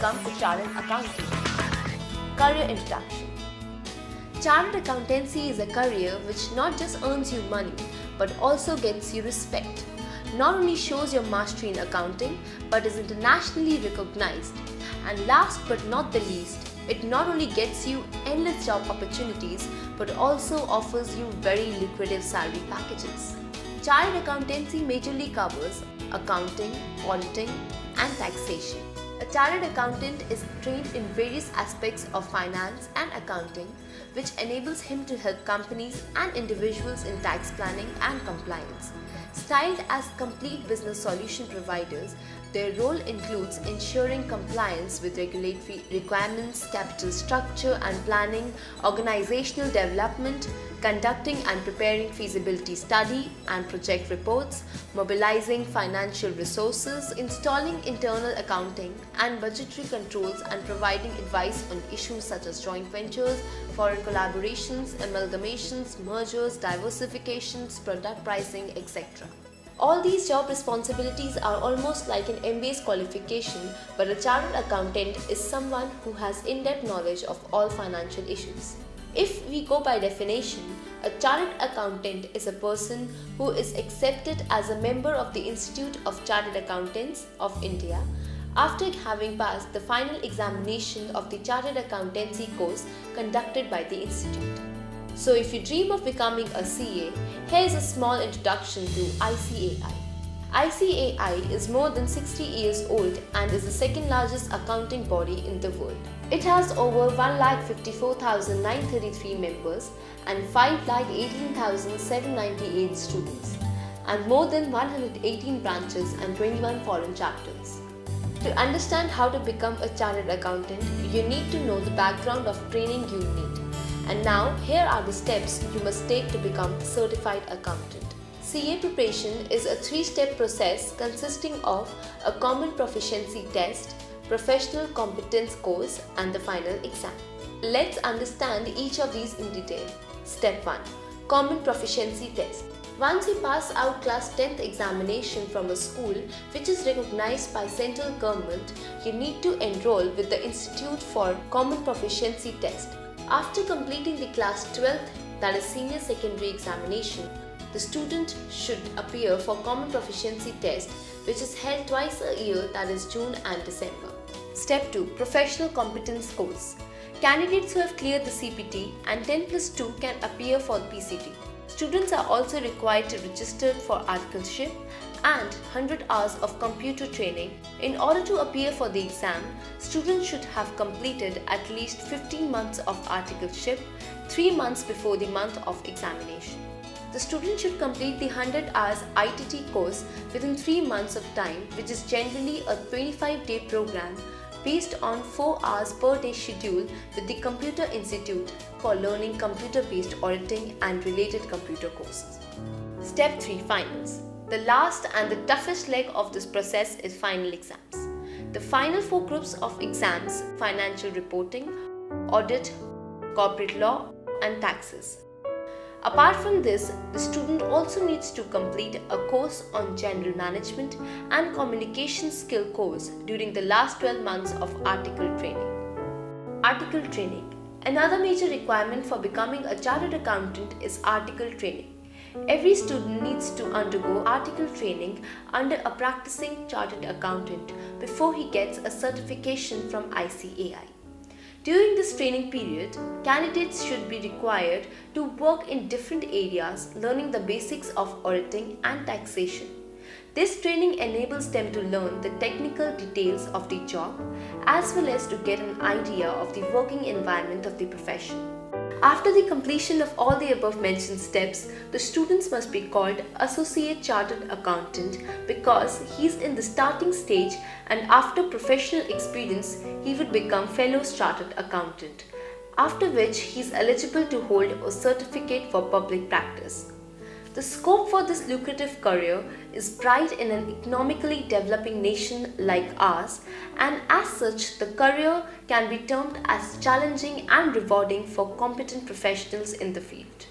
become a chartered accountant. Career introduction. Chartered accountancy is a career which not just earns you money but also gets you respect. Not only shows your mastery in accounting but is internationally recognized. And last but not the least, it not only gets you endless job opportunities but also offers you very lucrative salary packages. Chartered accountancy majorly covers accounting, auditing, and taxation. A chartered accountant is trained in various aspects of finance and accounting, which enables him to help companies and individuals in tax planning and compliance. Styled as complete business solution providers, their role includes ensuring compliance with regulatory requirements, capital structure and planning, organizational development, conducting and preparing feasibility study and project reports, mobilizing financial resources, installing internal accounting and budgetary controls, and providing advice on issues such as joint ventures, foreign collaborations, amalgamations, mergers, diversifications, product pricing, etc. All these job responsibilities are almost like an MBA's qualification, but a chartered accountant is someone who has in-depth knowledge of all financial issues. If we go by definition, a chartered accountant is a person who is accepted as a member of the Institute of Chartered Accountants of India after having passed the final examination of the Chartered Accountancy course conducted by the institute. So if you dream of becoming a CA, here is a small introduction to ICAI. ICAI is more than 60 years old and is the second largest accounting body in the world. It has over 1,54,933 members and 5,18,798 students, and more than 118 branches and 21 foreign chapters. To understand how to become a chartered accountant, you need to know the background of training you need. And now, here are the steps you must take to become a certified accountant. CA preparation is a 3-step process consisting of a common proficiency test, professional competence course, and the final exam. Let's understand each of these in detail. Step 1. Common proficiency test. Once you pass out class 10th examination from a school which is recognized by central government, you need to enroll with the Institute for Common Proficiency Test. After completing the class 12th, that is senior secondary examination, the student should appear for Common Proficiency Test, which is held twice a year, that is June and December. Step 2. Professional Competence Course. Candidates who have cleared the CPT and 10+2 can appear for the PCT. Students are also required to register for articleship and 100 hours of computer training. In order to appear for the exam, students should have completed at least 15 months of articleship 3 months before the month of examination. The student should complete the 100 hours ITT course within 3 months of time, which is generally a 25-day program based on 4 hours per day schedule with the Computer Institute for learning computer-based auditing and related computer courses. Step 3. Finals. The last and the toughest leg of this process is final exams. The final 4 groups of exams: financial reporting, audit, corporate law, and taxes. Apart from this, the student also needs to complete a course on general management and communication skill course during the last 12 months of article training. Article training. Another major requirement for becoming a chartered accountant is article training. Every student needs to undergo article training under a practicing chartered accountant before he gets a certification from ICAI. During this training period, candidates should be required to work in different areas, learning the basics of auditing and taxation. This training enables them to learn the technical details of the job as well as to get an idea of the working environment of the profession. After the completion of all the above mentioned steps, the students must be called Associate Chartered Accountant because he is in the starting stage, and after professional experience, he would become Fellow Chartered Accountant, after which he is eligible to hold a certificate for public practice. The scope for this lucrative career is bright in an economically developing nation like ours, and as such, the career can be termed as challenging and rewarding for competent professionals in the field.